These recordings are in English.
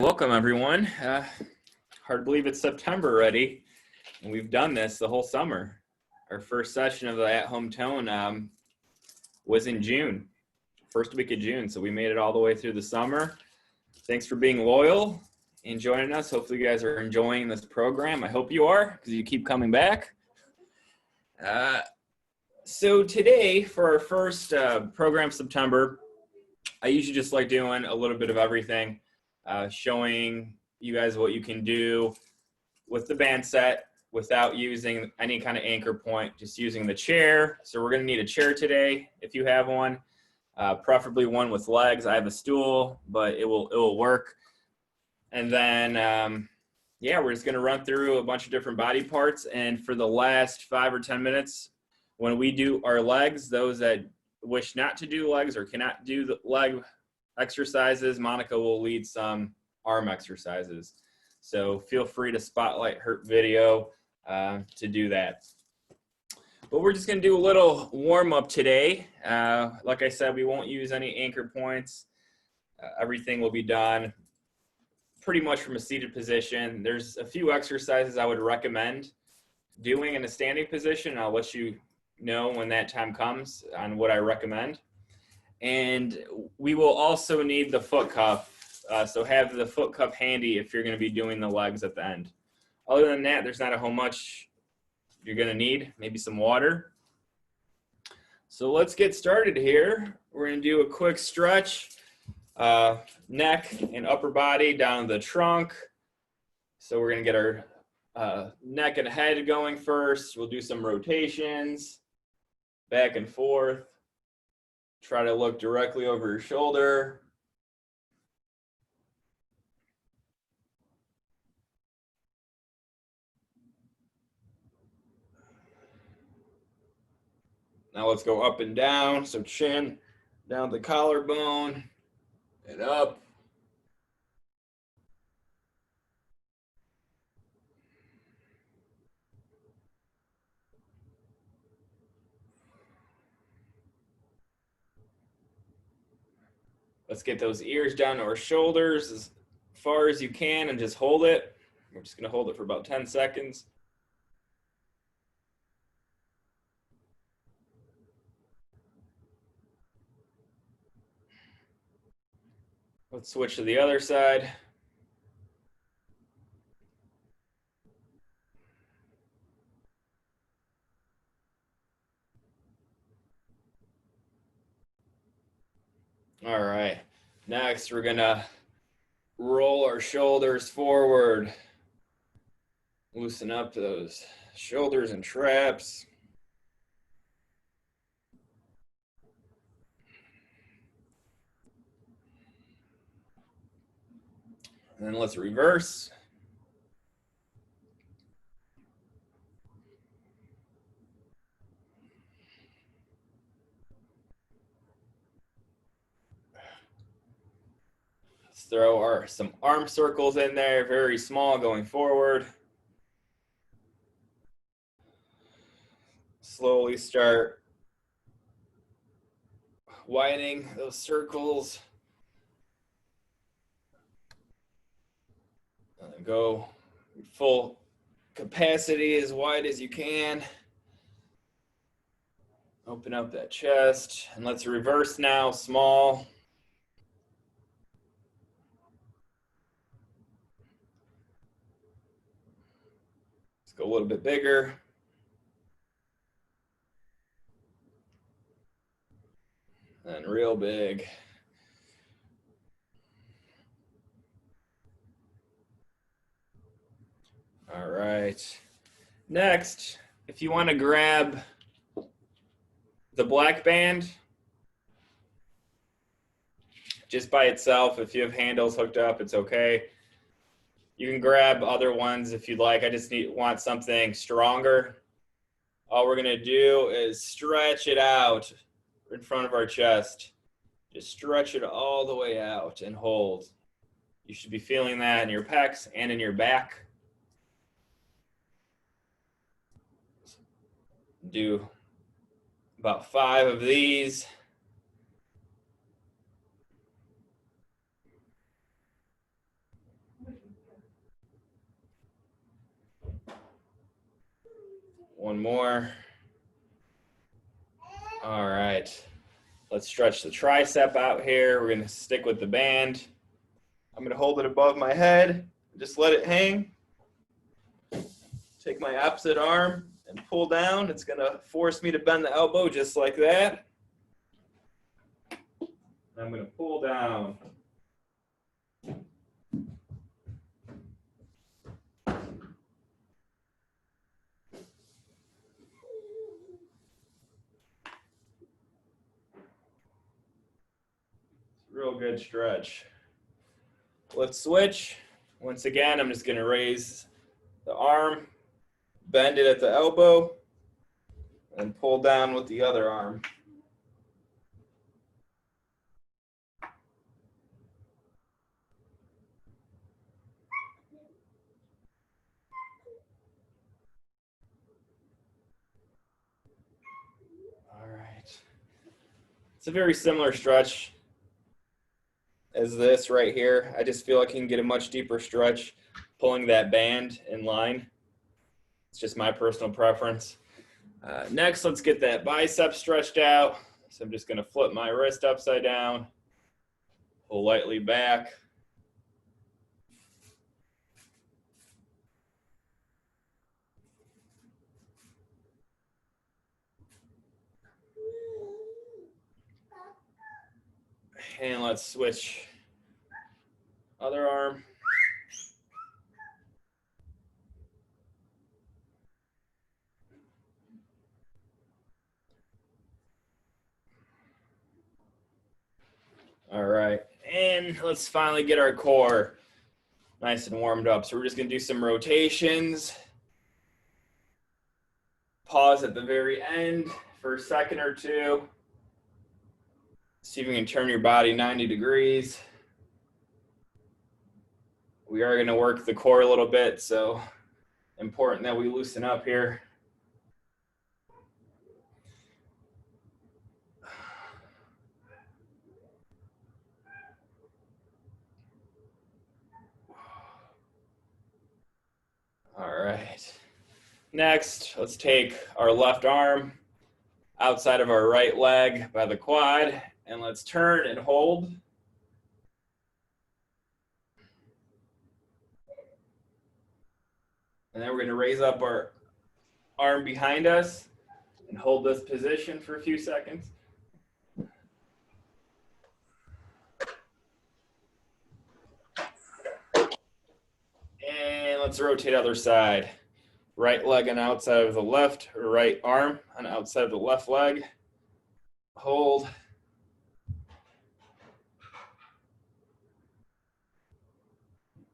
Welcome everyone. Hard to believe it's September already, and we've done this the whole summer. Our first session of the at-home tone was in June, first week of June, so we made it all the way through the summer. Thanks for being loyal and joining us. Hopefully you guys are enjoying this program. I hope you are, because you keep coming back. So today, for our first program September, I usually just like doing a little bit of everything. Showing you guys what you can do with the band set without using any kind of anchor point, just using the chair. So we're going to need a chair today if you have one, preferably one with legs. I have a stool, but it will work. And then, yeah, we're just going to run through a bunch of different body parts. And for the last 5 or 10 minutes, when we do our legs, those that wish not to do legs or cannot do the leg exercises, Monica will lead some arm exercises. So feel free to spotlight her video to do that. But we're just going to do a little warm up today. Like I said, we won't use any anchor points. Everything will be done pretty much from a seated position. There's a few exercises I would recommend doing in a standing position. I'll let you know when that time comes on what I recommend. And we will also need the foot cuff. So have the foot cuff handy if you're going to be doing the legs at the end. Other than that, there's not a whole much you're going to need. Maybe some water. So let's get started here. We're going to do a quick stretch, neck and upper body down the trunk. So we're going to get our neck and head going first. We'll do some rotations, back and forth. Try to look directly over your shoulder. Now let's go up and down. So chin down the collarbone and up. Let's get those ears down to our shoulders as far as you can and just hold it. We're just going to hold it for about 10 seconds. Let's switch to the other side. All right, next we're gonna roll our shoulders forward. Loosen up those shoulders and traps. And then let's reverse. Let's throw some arm circles in there, very small going forward. Slowly start widening those circles. And go full capacity as wide as you can. Open up that chest. And let's reverse now, small. Let's go a little bit bigger. And real big. All right. Next, if you want to grab the black band just by itself, if you have handles hooked up, it's okay. You can grab other ones if you'd like. I just want something stronger. All we're going to do is stretch it out in front of our chest. Just stretch it all the way out and hold. You should be feeling that in your pecs and in your back. Do about 5 of these. One more. All right. Let's stretch the tricep out here. We're going to stick with the band. I'm going to hold it above my head. Just let it hang. Take my opposite arm and pull down. It's going to force me to bend the elbow just like that. I'm going to pull down. Real good stretch. Let's switch. Once again, I'm just going to raise the arm, bend it at the elbow, and pull down with the other arm. All right. It's a very similar stretch as this right here. I just feel I can get a much deeper stretch pulling that band in line. It's just my personal preference. Next, let's get that bicep stretched out. So I'm just going to flip my wrist upside down, pull lightly back. And let's switch. Other arm. All right, and let's finally get our core nice and warmed up. So we're just gonna do some rotations. Pause at the very end for a second or two. See if you can turn your body 90 degrees. We are gonna work the core a little bit, so important that we loosen up here. All right. Next, let's take our left arm outside of our right leg by the quad, and let's turn and hold. And then we're going to raise up our arm behind us and hold this position for a few seconds. And let's rotate other side. Right leg on outside of the left, or right arm on outside of the left leg. Hold.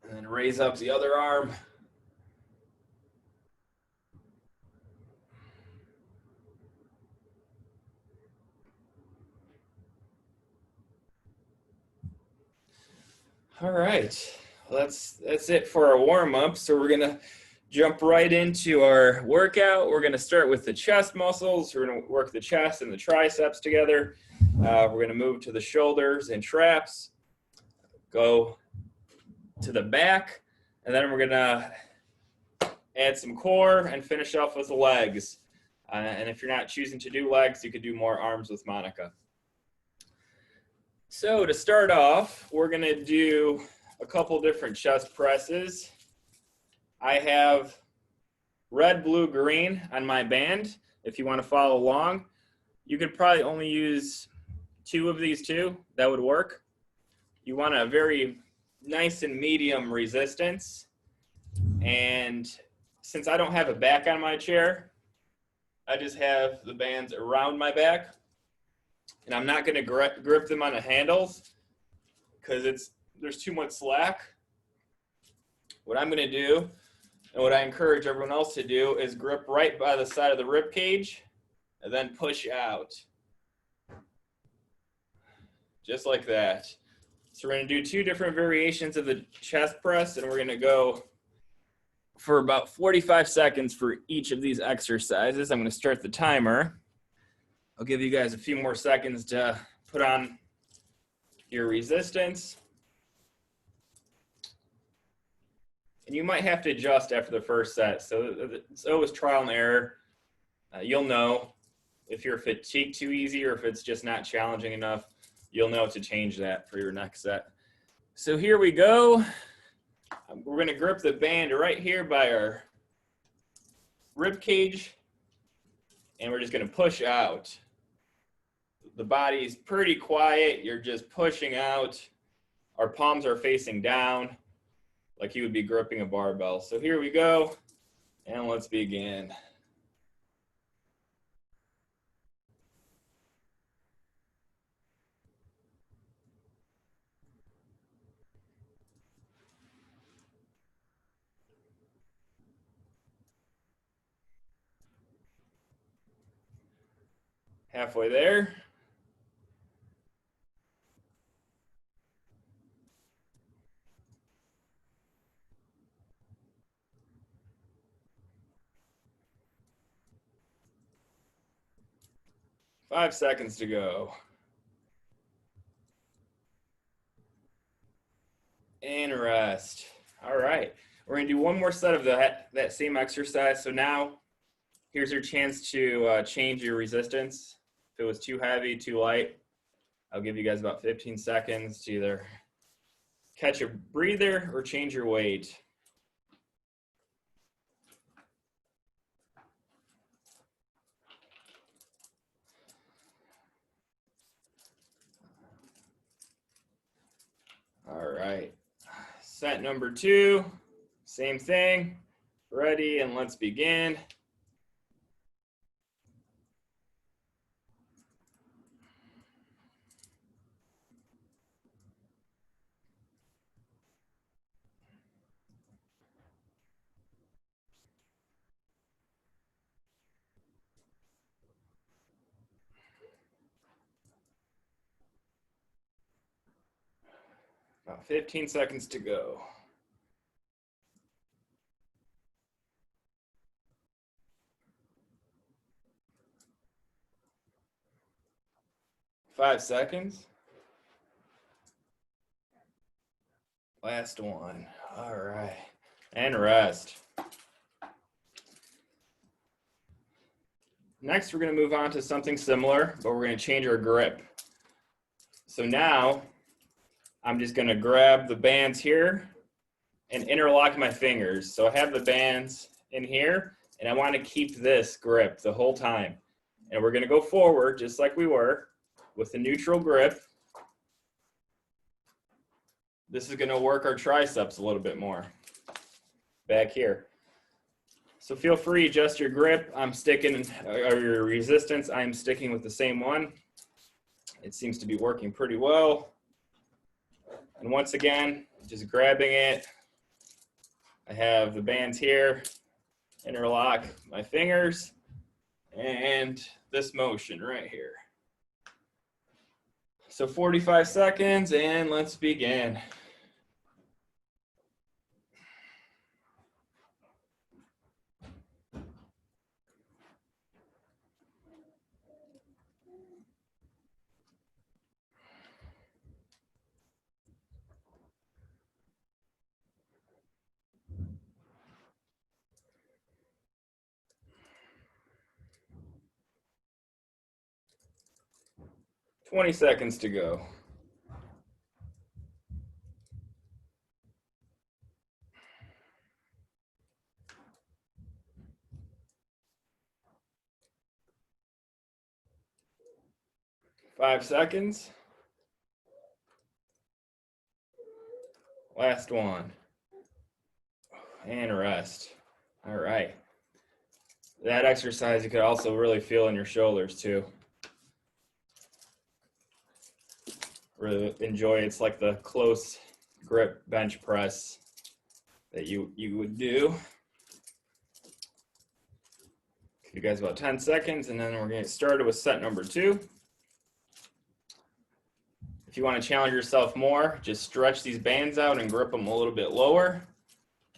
And then raise up the other arm. All right, well, that's it for our warm-up. So we're gonna jump right into our workout. We're gonna start with the chest muscles. We're gonna work the chest and the triceps together. We're gonna move to the shoulders and traps, go to the back, and then we're gonna add some core and finish off with the legs. And if you're not choosing to do legs, you could do more arms with Monica. So to start off, we're gonna do a couple different chest presses. I have red, blue, green on my band. If you want to follow along, you could probably only use 2 of these 2. That would work. You want a very nice and medium resistance. And since I don't have a back on my chair, I just have the bands around my back. And I'm not going to grip them on the handles because there's too much slack. What I'm going to do, and what I encourage everyone else to do, is grip right by the side of the rib cage and then push out. Just like that. So we're going to do 2 different variations of the chest press, and we're going to go for about 45 seconds for each of these exercises. I'm going to start the timer. I'll give you guys a few more seconds to put on your resistance. And you might have to adjust after the first set. So it's always trial and error. You'll know if you're fatigued too easy or if it's just not challenging enough. You'll know to change that for your next set. So here we go. We're going to grip the band right here by our rib cage, and we're just going to push out. The body's pretty quiet. You're just pushing out. Our palms are facing down like you would be gripping a barbell. So here we go, and let's begin. Halfway there. Five seconds to go. And rest. All right. We're going to do one more set of that same exercise. So now here's your chance to change your resistance. If it was too heavy, too light, I'll give you guys about 15 seconds to either catch a breather or change your weight. All right. Set number 2, same thing. Ready, and let's begin. About 15 seconds to go. Five seconds. Last one. All right. And rest. Next, we're going to move on to something similar, but we're going to change our grip. So now, I'm just going to grab the bands here and interlock my fingers. So I have the bands in here, and I want to keep this grip the whole time. And we're going to go forward just like we were with the neutral grip. This is going to work our triceps a little bit more back here. So feel free to adjust your grip. I'm sticking, or your resistance, I'm sticking with the same one. It seems to be working pretty well. And once again, just grabbing it. I have the bands here, interlock my fingers, and this motion right here. So 45 seconds, and let's begin. Twenty seconds to go. Five seconds. Last one. And rest. All right. That exercise you could also really feel in your shoulders too. Really enjoy it. It's like the close grip bench press that you would do. Give you guys about 10 seconds, and then we're going to get started with set number 2. If you want to challenge yourself more, just stretch these bands out and grip them a little bit lower.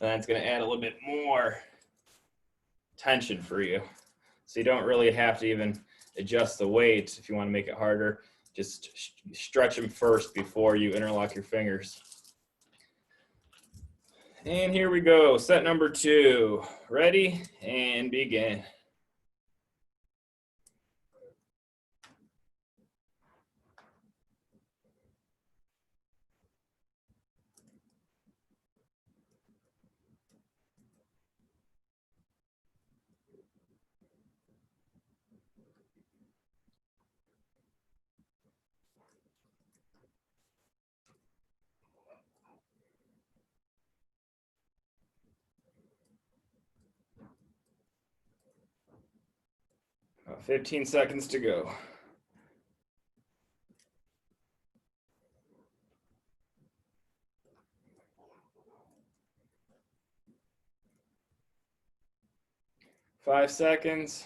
And that's going to add a little bit more tension for you. So you don't really have to even adjust the weight if you want to make it harder. Just stretch them first before you interlock your fingers. And here we go, set number 2. Ready? And begin. 15 seconds to go. Five seconds.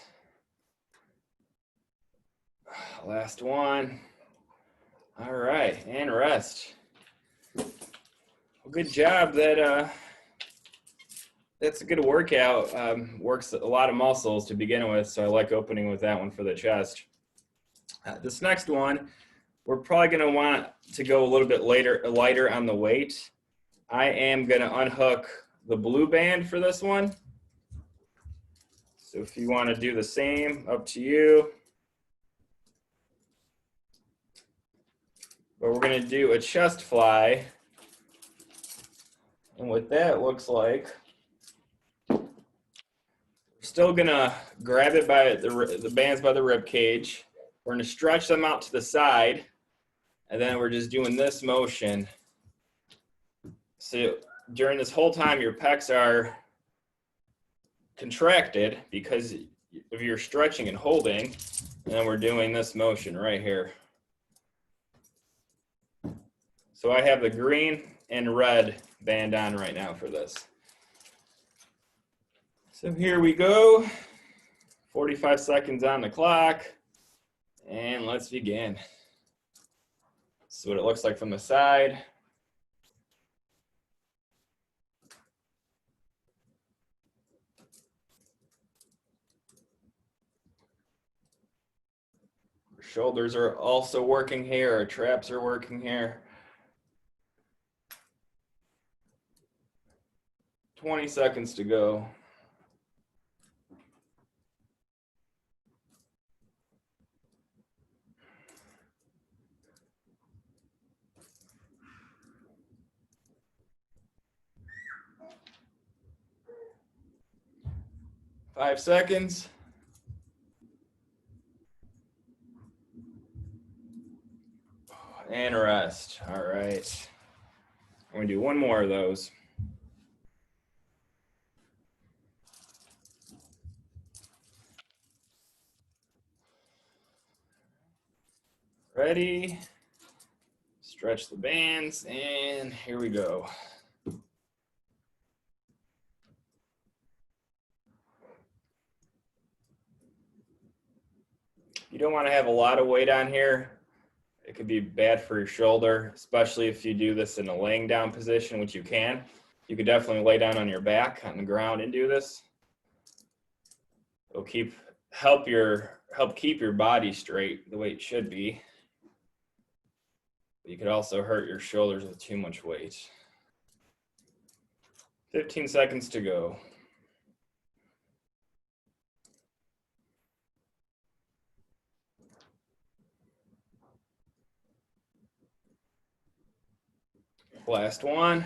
Last one. All right, and rest. Well, good job. That's a good workout. Works a lot of muscles to begin with, so I like opening with that one for the chest. This next one, we're probably going to want to go a little bit lighter on the weight. I am going to unhook the blue band for this one. So if you want to do the same, up to you. But we're going to do a chest fly. And what that looks like, we're still going to grab it by the bands by the rib cage. We're going to stretch them out to the side. And then we're just doing this motion. So during this whole time, your pecs are contracted because of your stretching and holding. And then we're doing this motion right here. So I have the green and red band on right now for this. So here we go. 45 seconds on the clock. And let's begin. This is what it looks like from the side. Our shoulders are also working here. Our traps are working here. 20 seconds to go. Five seconds. And rest. All right. I'm going to do one more of those. Ready? Stretch the bands, and here we go. You don't want to have a lot of weight on here. It could be bad for your shoulder, especially if you do this in a laying down position, which you can. You could definitely lay down on your back on the ground and do this. It'll help keep your body straight the way it should be. But you could also hurt your shoulders with too much weight. 15 seconds to go. Last one.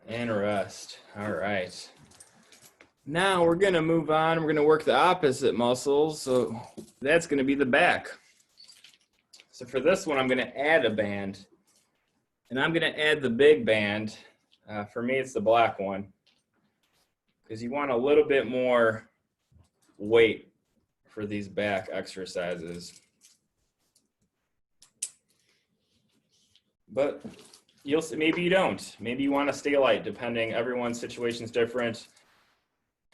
And rest. All right. Now we're going to move on. We're going to work the opposite muscles. So that's going to be the back. So for this one, I'm going to add a band. And I'm going to add the big band. For me, it's the black one. Because you want a little bit more weight for these back exercises. But you'll see, maybe you don't. Maybe you want to stay light, depending. Everyone's situation is different.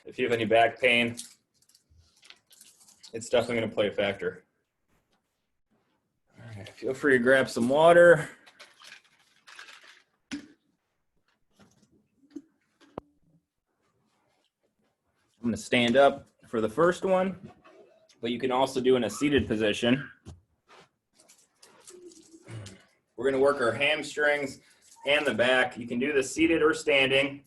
If you have any back pain, it's definitely going to play a factor. All right, feel free to grab some water. I'm going to stand up for the first one, but you can also do in a seated position. We're going to work our hamstrings and the back. You can do this seated or standing.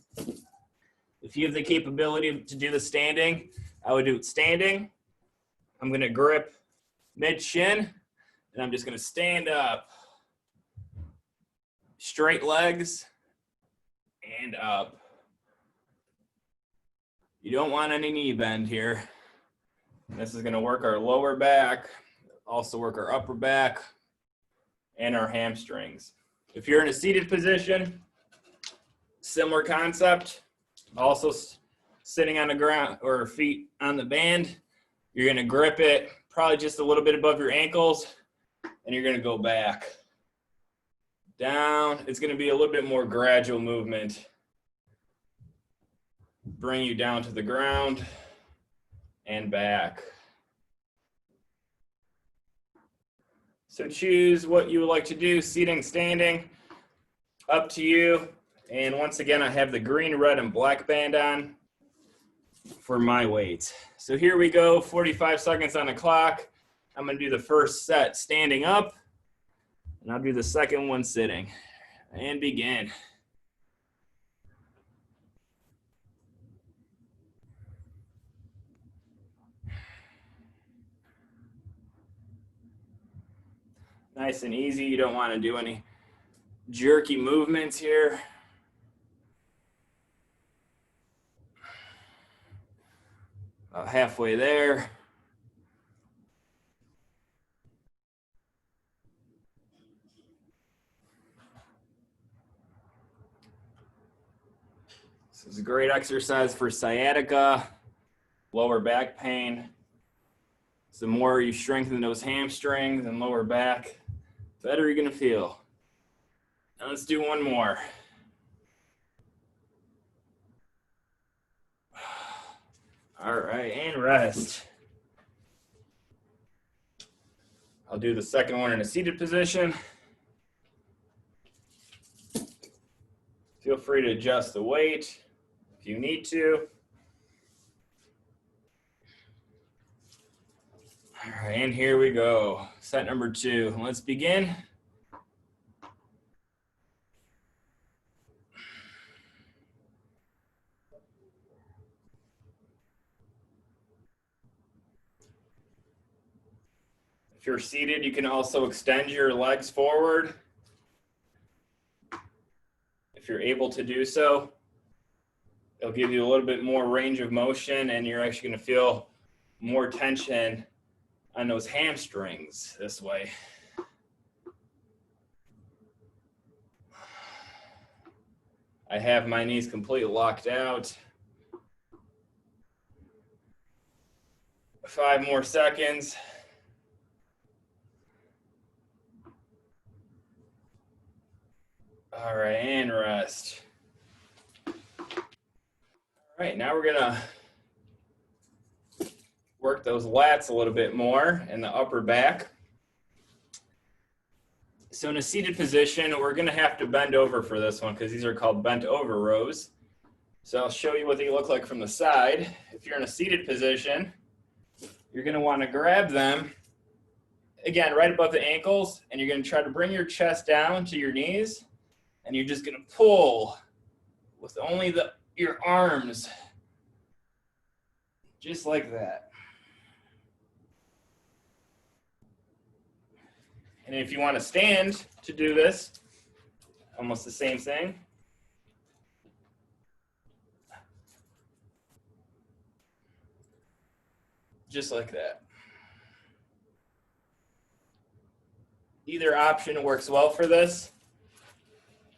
If you have the capability to do the standing, I would do it standing. I'm going to grip mid-shin, and I'm just going to stand up. Straight legs and up. You don't want any knee bend here. This is going to work our lower back, also work our upper back, and our hamstrings. If you're in a seated position, similar concept. Also sitting on the ground or feet on the band. You're gonna grip it probably just a little bit above your ankles, and you're gonna go back, down. It's gonna be a little bit more gradual movement. Bring you down to the ground and back. So choose what you would like to do, seating, standing, up to you. And once again, I have the green, red, and black band on for my weight. So here we go, 45 seconds on the clock. I'm gonna do the first set standing up, and I'll do the second one sitting. And begin. Nice and easy. You don't want to do any jerky movements here. About halfway there. This is a great exercise for sciatica, lower back pain. So the more you strengthen those hamstrings and lower back, the better you're gonna feel. Now let's do one more. All right, and rest. I'll do the second one in a seated position. Feel free to adjust the weight if you need to. All right, and here we go. Set number 2. Let's begin. If you're seated, you can also extend your legs forward if you're able to do so. It'll give you a little bit more range of motion, and you're actually going to feel more tension on those hamstrings this way. I have my knees completely locked out. 5 more seconds. All right, and rest. All right, now we're gonna work those lats a little bit more in the upper back. So in a seated position, we're gonna have to bend over for this one because these are called bent over rows. So I'll show you what they look like from the side. If you're in a seated position, you're gonna wanna grab them, again, right above the ankles, and you're gonna try to bring your chest down to your knees, and you're just gonna pull with only your arms, just like that. And if you want to stand to do this, almost the same thing. Just like that. Either option works well for this.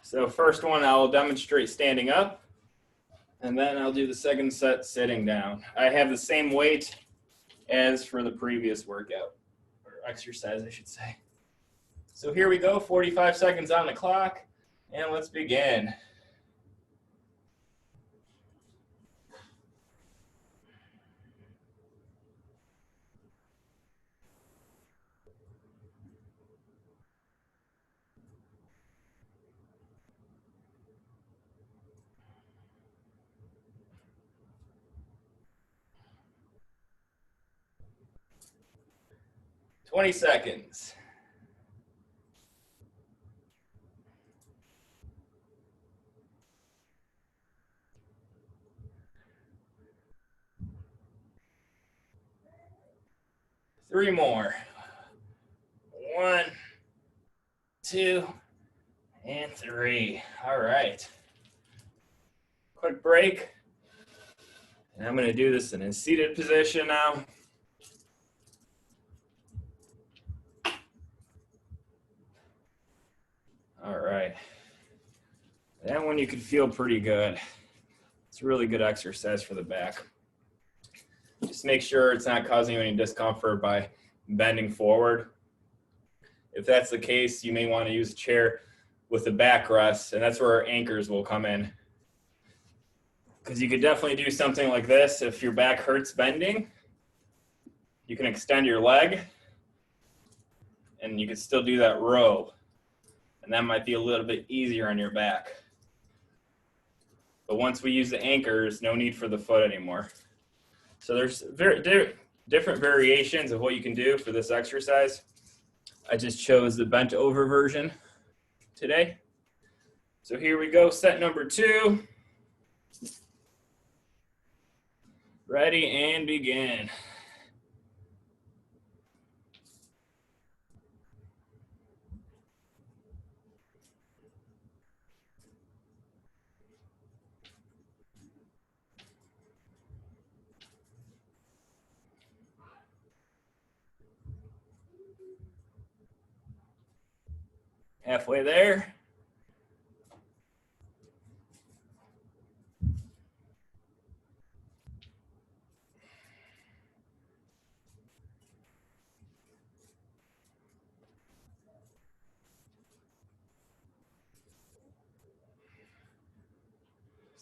So first one, I'll demonstrate standing up, and then I'll do the second set sitting down. I have the same weight as for the previous workout, or exercise, I should say. So here we go, 45 seconds on the clock, and let's begin. Twenty seconds. Three more. 1, 2, and 3. All right. Quick break. And I'm going to do this in a seated position now. All right. That one you can feel pretty good. It's a really good exercise for the back. Just make sure it's not causing you any discomfort by bending forward. If that's the case, you may want to use a chair with a backrest, and that's where our anchors will come in. Because you could definitely do something like this if your back hurts bending. You can extend your leg, and you can still do that row. And that might be a little bit easier on your back. But once we use the anchors, no need for the foot anymore. So there's different variations of what you can do for this exercise. I just chose the bent over version today. So here we go, set number 2. Ready and begin. Halfway there.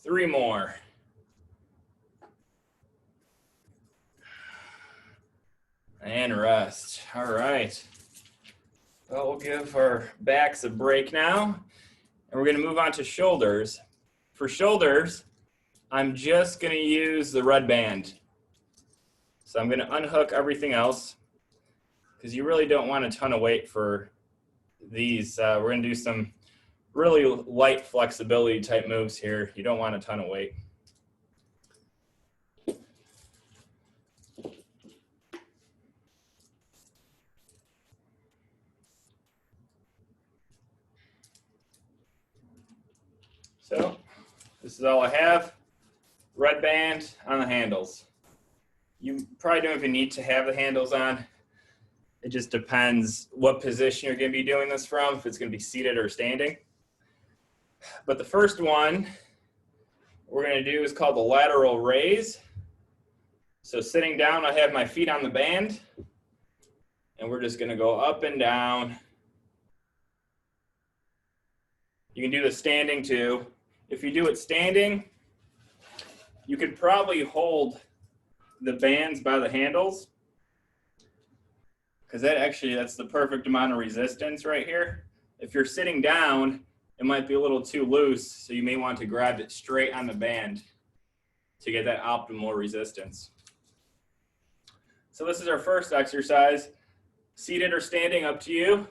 Three more. And rest. All right. Well, we'll give our backs a break now. And we're going to move on to shoulders. For shoulders, I'm just going to use the red band. So I'm going to unhook everything else because you really don't want a ton of weight for these. We're going to do some really light flexibility type moves here. You don't want a ton of weight. So this is all I have. Red band on the handles. You probably don't even need to have the handles on. It just depends what position you're going to be doing this from, if it's going to be seated or standing. But the first one we're going to do is called the lateral raise. So sitting down, I have my feet on the band, and we're just going to go up and down. You can do the standing too. If you do it standing, you could probably hold the bands by the handles, because that's the perfect amount of resistance right here. If you're sitting down, it might be a little too loose, so you may want to grab it straight on the band to get that optimal resistance. So this is our first exercise. Seated or standing, up to you.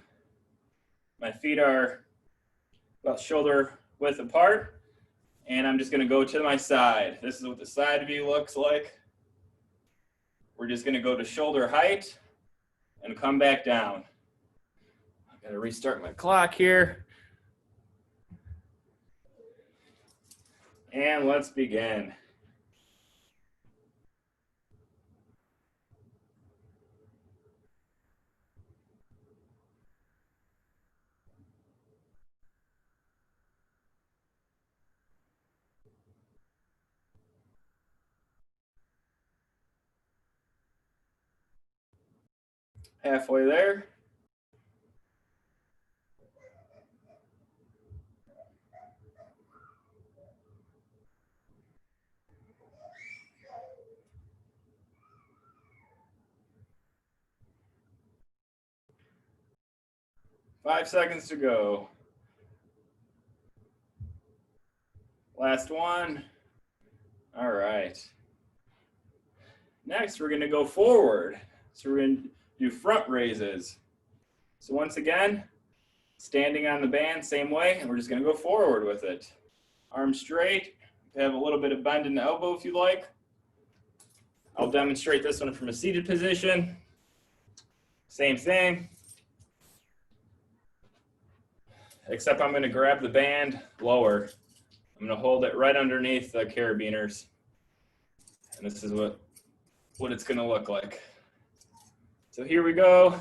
My feet are about shoulder width apart, and I'm just going to go to my side. This is what the side view looks like. We're just going to go to shoulder height and come back down. I've got to restart my clock here. And let's begin. Halfway there. Five seconds to go. Last one. All right. Next, we're going to go forward. So we're going to do front raises. So once again, standing on the band, same way, and we're just going to go forward with it. Arms straight. Have a little bit of bend in the elbow if you'd like. I'll demonstrate this one from a seated position. Same thing. Except I'm going to grab the band lower. I'm going to hold it right underneath the carabiners. And this is what it's going to look like. So here we go.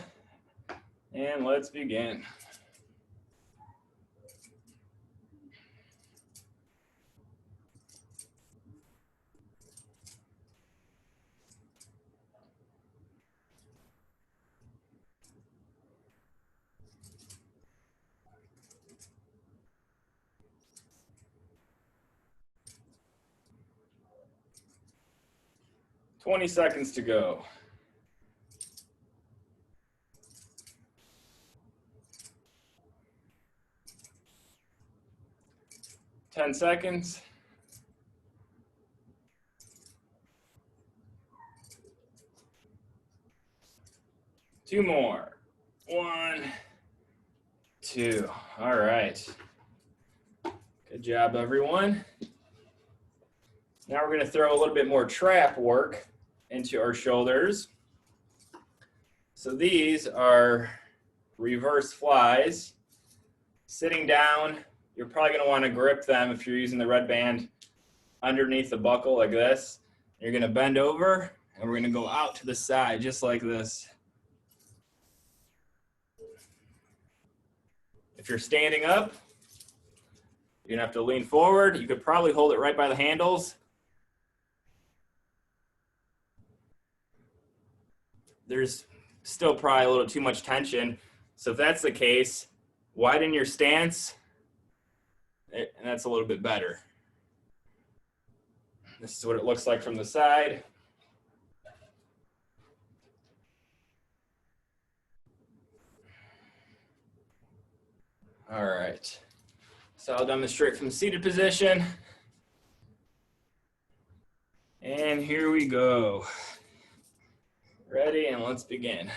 And let's begin. 20 seconds to go. 10 seconds. 2 more. 1, 2. All right. Good job, everyone. Now we're going to throw a little bit more trap work into our shoulders. So these are reverse flies. Sitting down, you're probably going to want to grip them if you're using the red band underneath the buckle like this. You're going to bend over, and we're going to go out to the side just like this. If you're standing up, you're going to have to lean forward. You could probably hold it right by the handles. There's still probably a little too much tension. So if that's the case, widen your stance, and that's a little bit better. This is what it looks like from the side. All right. So I'll demonstrate from seated position. And here we go. Ready, and let's begin.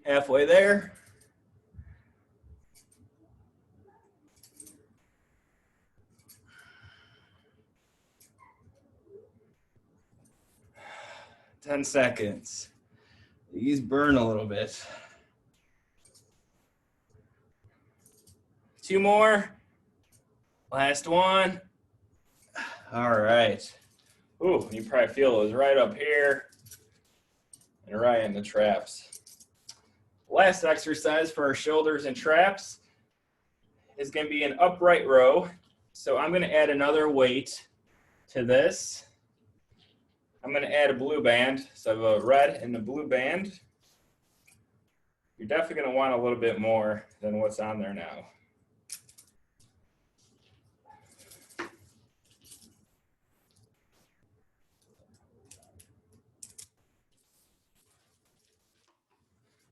Halfway there. Ten seconds. These burn a little bit. 2 more. Last one. All right. Ooh, you probably feel those right up here and right in the traps. Last exercise for our shoulders and traps is going to be an upright row. So I'm going to add another weight to this. I'm going to add a blue band. So I have a red and a blue band. You're definitely going to want a little bit more than what's on there now.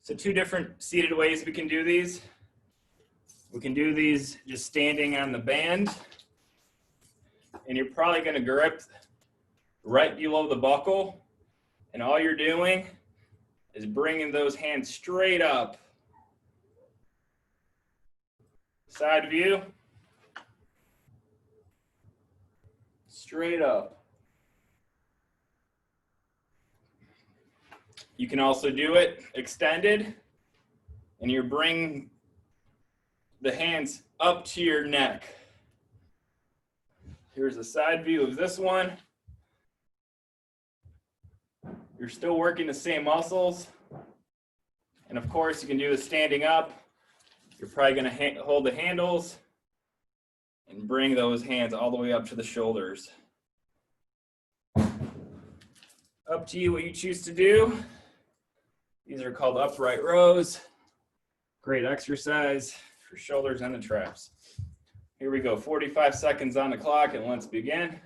So 2 different seated ways we can do these. We can do these just standing on the band, and you're probably going to grip right below the buckle, and all you're doing is bringing those hands straight up. Side view. Straight up. You can also do it extended, and you bring the hands up to your neck. Here's a side view of this one. You're still working the same muscles. And of course, you can do the standing up. You're probably going to hold the handles and bring those hands all the way up to the shoulders. Up to you what you choose to do. These are called upright rows. Great exercise for shoulders and the traps. Here we go, 45 seconds on the clock, and let's begin.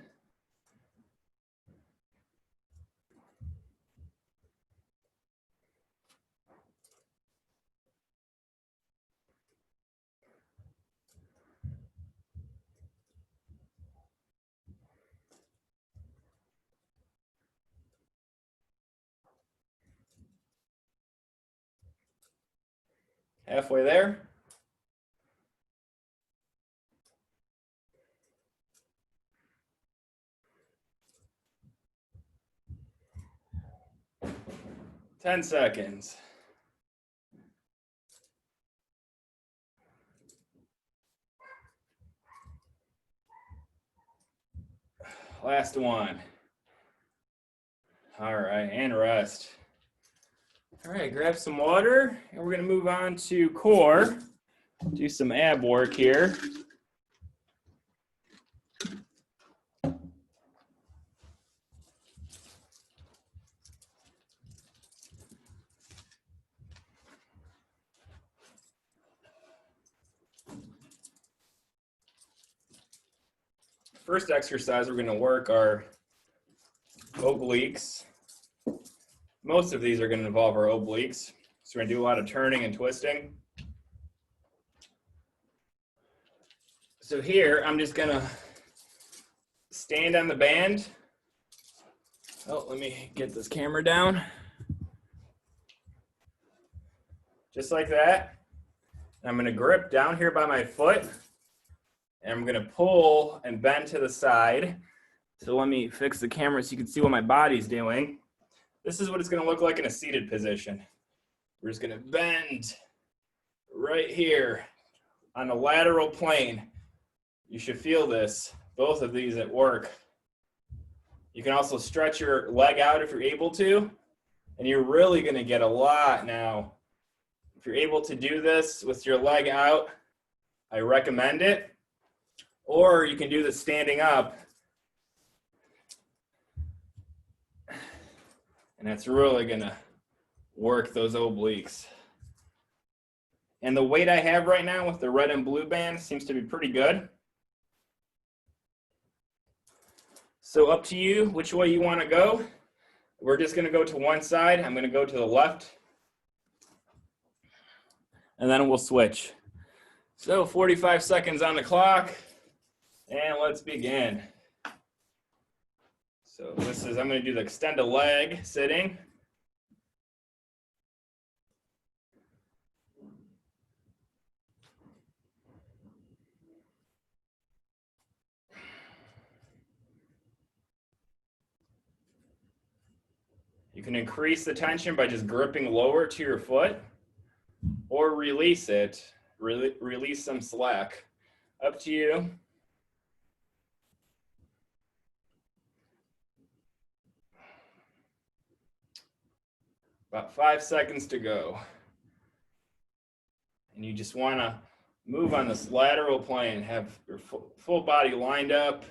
Halfway there. Ten seconds. Last one. All right, and rest. All right, grab some water, and we're going to move on to core. Do some ab work here. First exercise we're going to work are obliques. Most of these are going to involve our obliques. So we're going to do a lot of turning and twisting. So here, I'm just going to stand on the band. Oh, let me get this camera down. Just like that. I'm going to grip down here by my foot. And I'm going to pull and bend to the side. So let me fix the camera so you can see what my body's doing. This is what it's going to look like in a seated position. We're just going to bend right here on the lateral plane. You should feel this, both of these at work. You can also stretch your leg out if you're able to, and you're really going to get a lot now. If you're able to do this with your leg out, I recommend it. Or you can do this standing up. And that's really going to work those obliques. And the weight I have right now with the red and blue band seems to be pretty good. So up to you which way you want to go. We're just going to go to one side. I'm going to go to the left. And then we'll switch. So 45 seconds on the clock. And let's begin. So this is, I'm going to do the extend a leg sitting. You can increase the tension by just gripping lower to your foot or release it, release some slack. Up to you. About 5 seconds to go. And you just want to move on this lateral plane, have your full body lined up.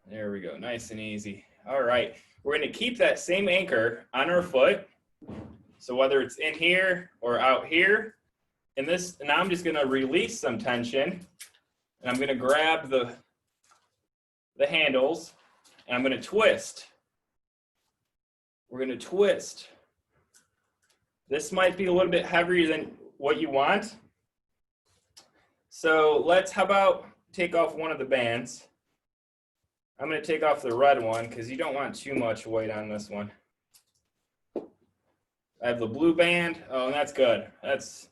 There we go, nice and easy. All right, we're going to keep that same anchor on our foot. So whether it's in here or out here, and now I'm just going to release some tension, and I'm going to grab the handles, and I'm going to twist. We're going to twist. This might be a little bit heavier than what you want. So how about take off one of the bands. I'm going to take off the red one because you don't want too much weight on this one. I have the blue band. Oh, and that's good. That's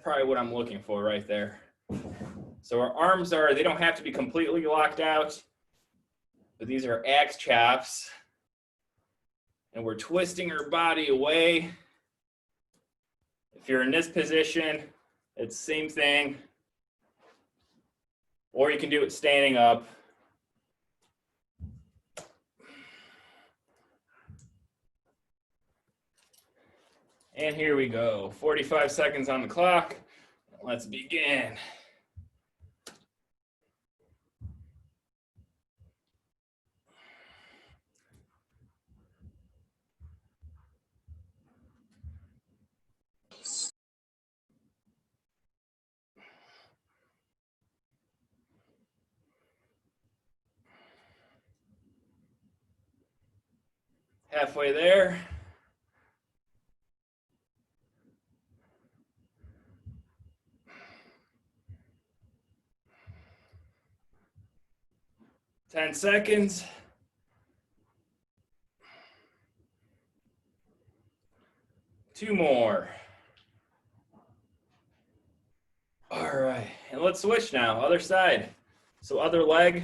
probably what I'm looking for right there. So our arms they don't have to be completely locked out, but these are axe chops. And we're twisting our body away. If you're in this position, it's the same thing. Or you can do it standing up. And here we go. 45 seconds on the clock. Let's begin. Halfway there. Ten seconds. Two more. All right, and let's switch now. Other side. So other leg.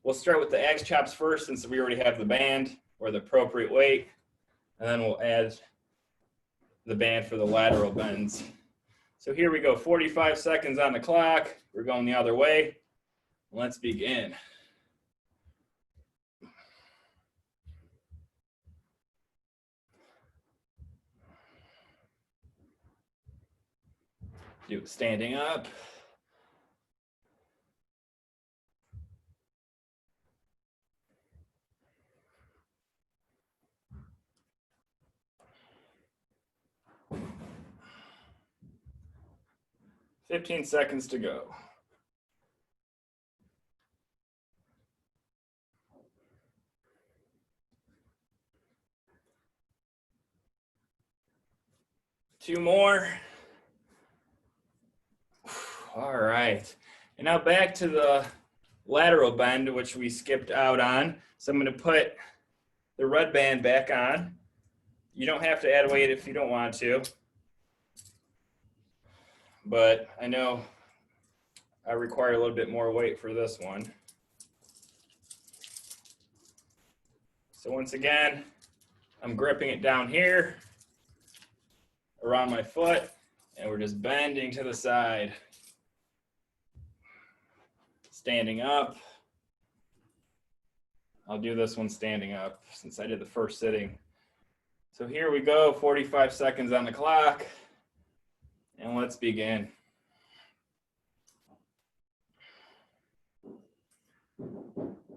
We'll start with the axe chops first since we already have the band or the appropriate weight. And then we'll add the band for the lateral bends. So here we go, 45 seconds on the clock. We're going the other way. Let's begin. Do it standing up. "15 seconds to go. 2 more. All right. And now back to the lateral bend, which we skipped out on. So I'm going to put the red band back on. You don't have to add weight if you don't want to. But I know I require a little bit more weight for this one. So once again, I'm gripping it down here around my foot, and we're just bending to the side. Standing up. I'll do this one standing up since I did the first sitting. So here we go, 45 seconds on the clock, and let's begin.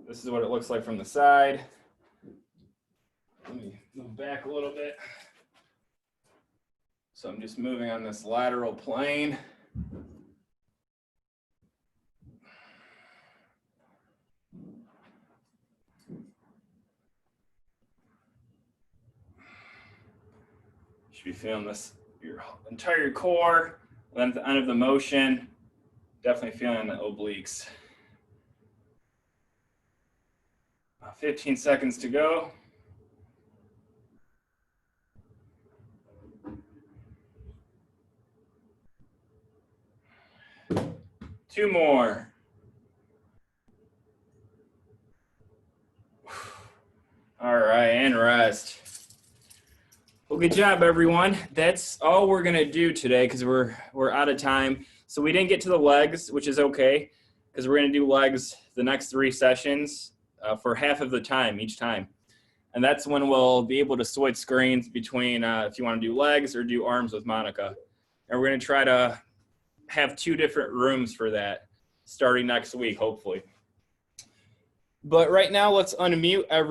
This is what it looks like from the side. Let me move back a little bit. So I'm just moving on this lateral plane. Should be feeling this, your entire core, and then at the end of the motion, definitely feeling the obliques. 15 seconds to go. Two more. All right, and rest. Well, good job, everyone. That's all we're gonna do today because we're out of time. So we didn't get to the legs, which is okay, because we're gonna do legs the next 3 sessions for half of the time each time. And that's when we'll be able to switch screens between if you want to do legs or do arms with Monica. And we're gonna try to have 2 different rooms for that starting next week, hopefully. But right now, let's unmute everyone.